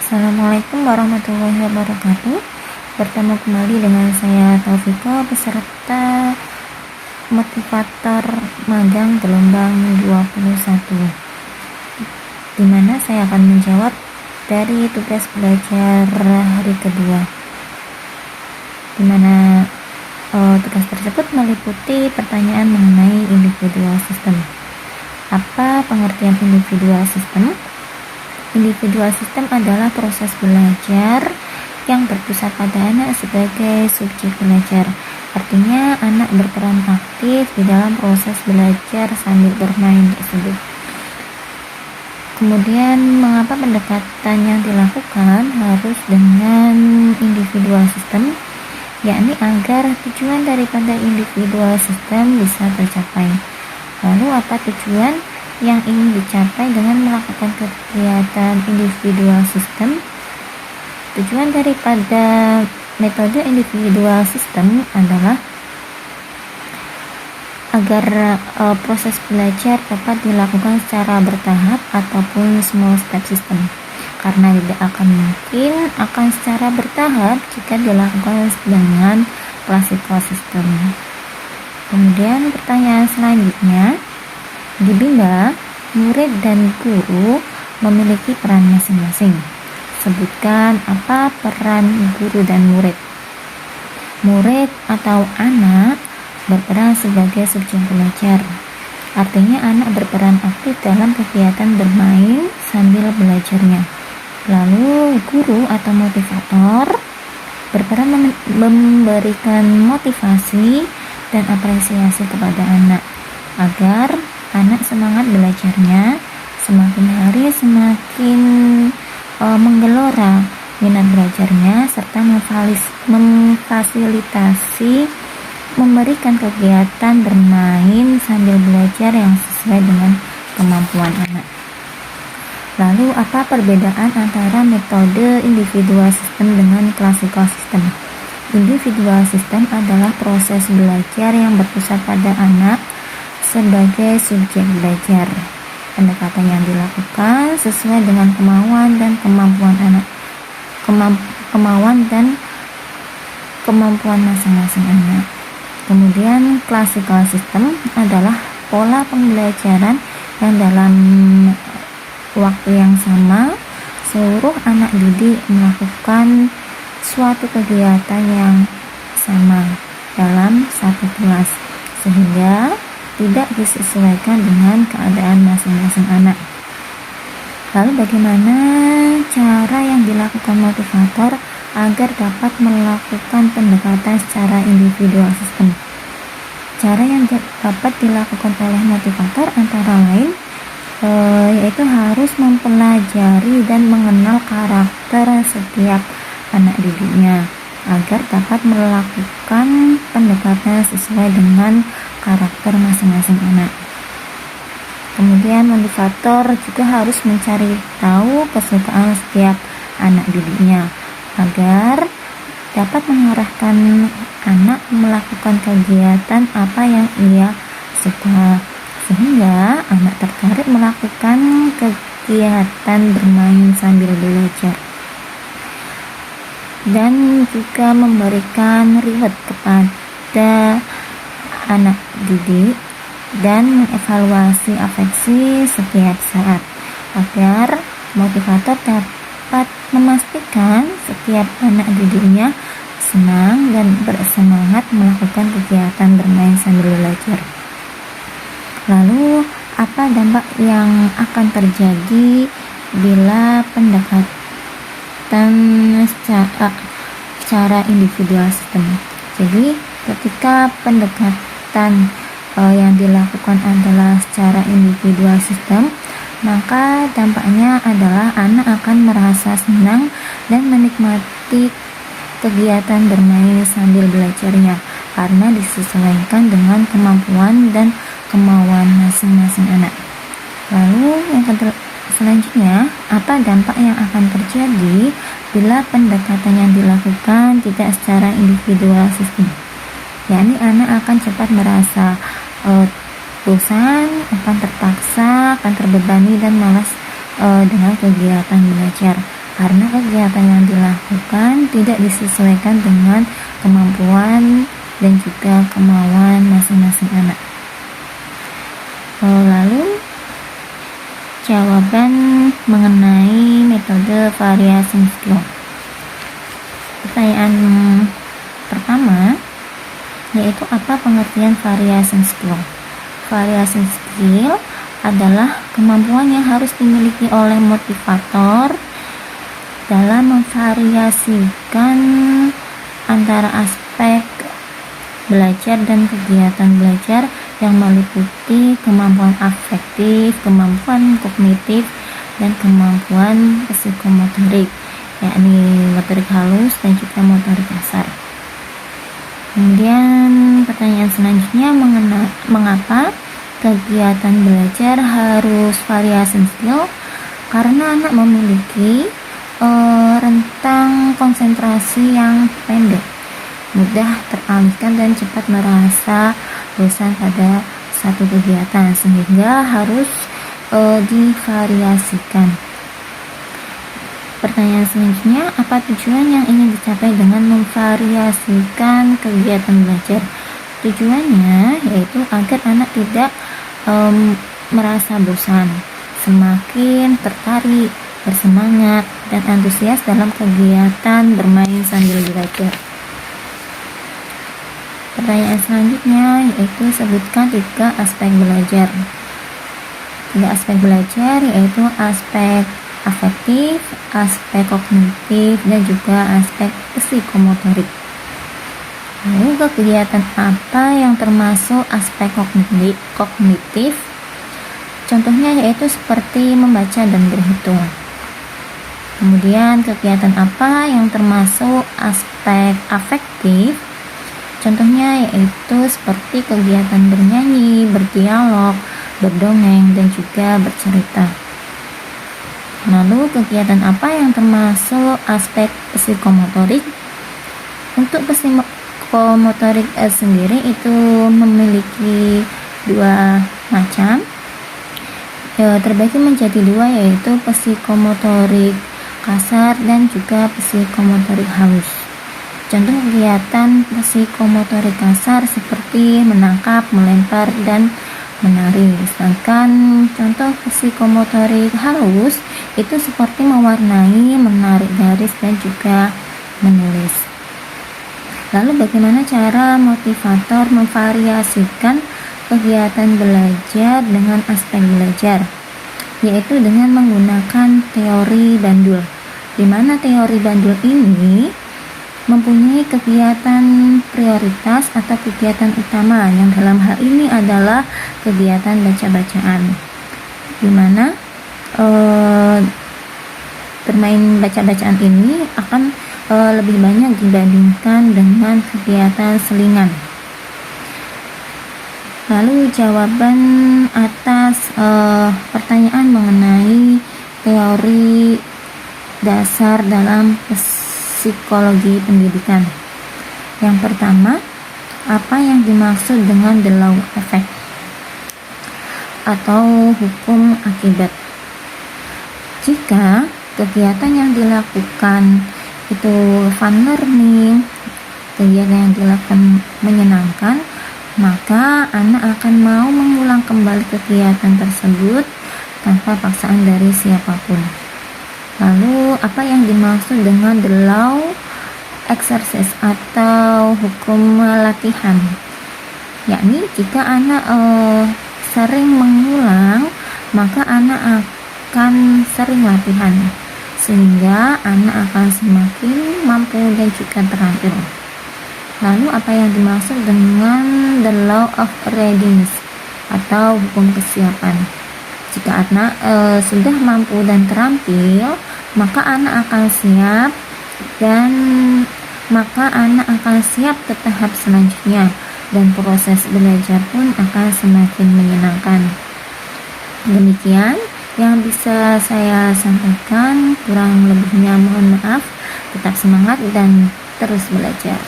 Assalamualaikum warahmatullahi wabarakatuh. Bertemu kembali dengan saya Taufika, peserta motivator magang gelombang 21, di mana saya akan menjawab dari tugas belajar hari kedua, di mana tugas tersebut meliputi pertanyaan mengenai individual system. Apa pengertian individual system? Individual system adalah proses belajar yang berpusat pada anak sebagai subjek belajar. Artinya anak berperan aktif di dalam proses belajar sambil bermain tersebut. Kemudian mengapa pendekatan yang dilakukan harus dengan individual system? Yakni agar tujuan daripada individual system bisa tercapai. Lalu apa tujuan yang ingin dicapai dengan melakukan kegiatan individual system? Tujuan daripada metode individual system adalah agar proses belajar dapat dilakukan secara bertahap ataupun small step system, karena tidak akan mungkin akan secara bertahap jika dilakukan dengan classical system. Kemudian pertanyaan selanjutnya, di Bimba, murid dan guru memiliki peran masing-masing. Sebutkan apa peran guru dan murid. Murid atau anak berperan sebagai subjek belajar. Artinya anak berperan aktif dalam kegiatan bermain sambil belajarnya. Lalu guru atau motivator berperan memberikan motivasi dan apresiasi kepada anak agar anak semangat belajarnya, semakin hari semakin menggelora minat belajarnya, serta memfasilitasi memberikan kegiatan bermain sambil belajar yang sesuai dengan kemampuan anak. Lalu apa perbedaan antara metode individual system dengan classical system? Individual system adalah proses belajar yang berpusat pada anak sebagai subjek belajar. Pendekatan yang dilakukan sesuai dengan kemauan dan kemampuan anak, kemauan dan kemampuan masing-masing anak. Kemudian classical system adalah pola pembelajaran yang dalam waktu yang sama seluruh anak didik melakukan suatu kegiatan yang sama dalam satu kelas, sehingga tidak disesuaikan dengan keadaan masing-masing anak. Lalu bagaimana cara yang dilakukan motivator agar dapat melakukan pendekatan secara individual system? Cara yang dapat dilakukan oleh motivator antara lain yaitu harus mempelajari dan mengenal karakter setiap anak didiknya agar dapat melakukan pendekatan sesuai dengan karakter masing-masing anak. Kemudian motivator juga harus mencari tahu kesukaan setiap anak didiknya agar dapat mengarahkan anak melakukan kegiatan apa yang ia suka, sehingga anak tertarik melakukan kegiatan bermain sambil belajar, dan juga memberikan reward kepada anak didik dan mengevaluasi afeksi setiap saat agar motivator dapat memastikan setiap anak didiknya senang dan bersemangat melakukan kegiatan bermain sambil belajar. Lalu apa dampak yang akan terjadi bila pendekatan secara individual system? Jadi ketika pendekatan yang dilakukan adalah secara individual system, maka dampaknya adalah anak akan merasa senang dan menikmati kegiatan bermain sambil belajarnya karena disesuaikan dengan kemampuan dan kemauan masing-masing anak. Lalu yang selanjutnya, apa dampak yang akan terjadi bila pendekatan yang dilakukan tidak secara individual system? Yakni anak akan cepat merasa bosan, akan terpaksa, akan terbebani dan malas dengan kegiatan belajar. karena kegiatan yang dilakukan tidak disesuaikan dengan kemampuan dan juga kemauan masing-masing anak. Lalu jawaban mengenai metode variasi skill. Pertanyaan pertama yaitu apa pengertian variasi skill? Variasi skill adalah kemampuan yang harus dimiliki oleh motivator dalam memvariasikan antara aspek belajar dan kegiatan belajar yang meliputi kemampuan afektif, kemampuan kognitif, dan kemampuan psikomotorik, yakni motorik halus dan juga motorik kasar. Kemudian pertanyaan selanjutnya, mengapa kegiatan belajar harus variasi skill? Karena anak memiliki rentang konsentrasi yang pendek, mudah teralihkan dan cepat merasa bosan pada satu kegiatan, sehingga harus divariasikan. Pertanyaan selanjutnya, apa tujuan yang ingin dicapai dengan memvariasikan kegiatan belajar? Tujuannya yaitu agar anak tidak merasa bosan, semakin tertarik, bersemangat, dan antusias dalam kegiatan bermain sambil belajar. Pertanyaan selanjutnya yaitu sebutkan 3 aspek belajar. 3 aspek belajar yaitu aspek afektif, aspek kognitif, dan juga aspek psikomotorik. Lalu kegiatan apa yang termasuk aspek kognitif? Contohnya yaitu seperti membaca dan berhitung. Kemudian kegiatan apa yang termasuk aspek afektif? Contohnya yaitu seperti kegiatan bernyanyi, berdialog, berdongeng, dan juga bercerita. Lalu kegiatan apa yang termasuk aspek psikomotorik? Untuk psikomotorik sendiri itu memiliki 2 macam, terbagi menjadi 2 yaitu psikomotorik kasar dan juga psikomotorik halus. Contoh kegiatan psikomotorik kasar seperti menangkap, melempar, dan menari. Sedangkan contoh psikomotorik halus itu seperti mewarnai, menarik garis, dan juga menulis. Lalu bagaimana cara motivator memvariasikan kegiatan belajar dengan aspek belajar? Yaitu dengan menggunakan teori bandul, di mana teori bandul ini mempunyai kegiatan prioritas atau kegiatan utama yang dalam hal ini adalah kegiatan baca-bacaan, di mana bermain baca-bacaan ini akan lebih banyak dibandingkan dengan kegiatan selingan. Lalu jawaban atas pertanyaan mengenai teori dasar dalam psikologi pendidikan. Yang pertama, apa yang dimaksud dengan the law effect atau hukum akibat? Jika kegiatan yang dilakukan itu fun learning, kegiatan yang dilakukan menyenangkan, maka anak akan mau mengulang kembali kegiatan tersebut tanpa paksaan dari siapapun. Lalu apa yang dimaksud dengan the law exercise atau hukum latihan? Yakni jika anak sering mengulang, maka anak akan sering latihan, sehingga anak akan semakin mampu dan juga terampil. Lalu apa yang dimaksud dengan the law of readiness atau hukum kesiapan? Jika anak sudah mampu dan terampil, maka anak akan siap dan maka anak akan siap ke tahap selanjutnya, dan proses belajar pun akan semakin menyenangkan. Demikian yang bisa saya sampaikan, kurang lebihnya mohon maaf. Tetap semangat dan terus belajar.